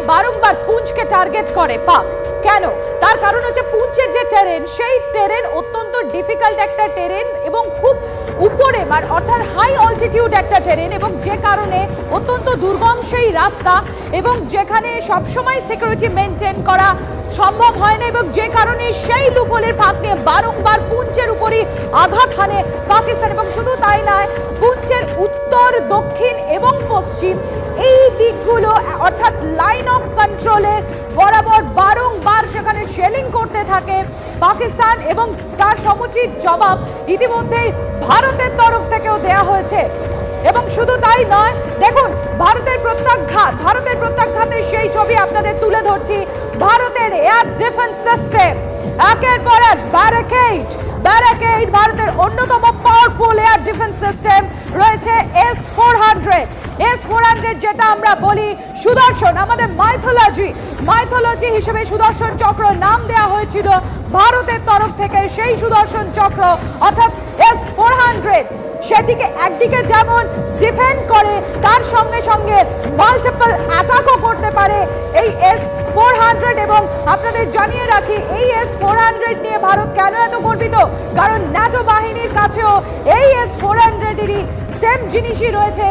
বারংবার পুঞ্চকে টার্গেট করে পাক। কেন? তার কারণ হচ্ছে পুঞ্চের যে টেরেন, সেই টেরেন অত্যন্ত ডিফিকাল্ট একটা টেরেন এবং খুব উপরে অর্থাৎ হাই অল্টিটিউড একটা টেরেন, এবং যে কারণে অত্যন্ত দুর্গম সেই রাস্তা, এবং যেখানে সবসময় সিকিউরিটি মেনটেন করা সম্ভব হয় না, এবং যে কারণে সেই লুপহোলের ফাঁক নিয়ে বারংবার পুঞ্চের উপরই আঘাত হানে পাকিস্তান। এবং শুধু তাই নয়, পুঞ্চের উত্তর, দক্ষিণ এবং পশ্চিম এই দিকগুলো অর্থাৎ লাইন অফ কন্ট্রোলের বরাবর বারংবার সেখানে শেলিং করতে থাকে পাকিস্তান, এবং তার সমুচিত জবাব ইতিমধ্যেই ভারতের তরফ থেকেও দেয়া হয়েছে। এবং শুধু তাই নয়, দেখুন ভারতের প্রত্যাঘাতের সেই ছবি আপনাদের তুলে ধরছি। ভারতের এয়ার ডিফেন্স সিস্টেম একের পর এক ব্যারিকেড, ভারতের অন্যতম পাওয়ারফুল এয়ার ডিফেন্স সিস্টেম রয়েছে S-400, যেটা আমরা বলি সুদর্শন। আমাদের মাইথোলজি হিসেবে সুদর্শন চক্র নাম দেওয়া হয়েছিল ভারতের তরফ থেকে। সেই সুদর্শন চক্র অর্থাৎ S-400 সেদিকে একদিকে যেমন ডিফেন্ড করে, তার সঙ্গে সঙ্গে মাল্টিপল অ্যাটাকও করতে পারে এই S-400। এবং আপনাদের জানিয়ে রাখি, এই S-400 নিয়ে ভারত কেন এত গর্বিত, কারণ ন্যাটো বাহিনীর কাছেও এই S-400-এরই সেম জিনিসই রয়েছে।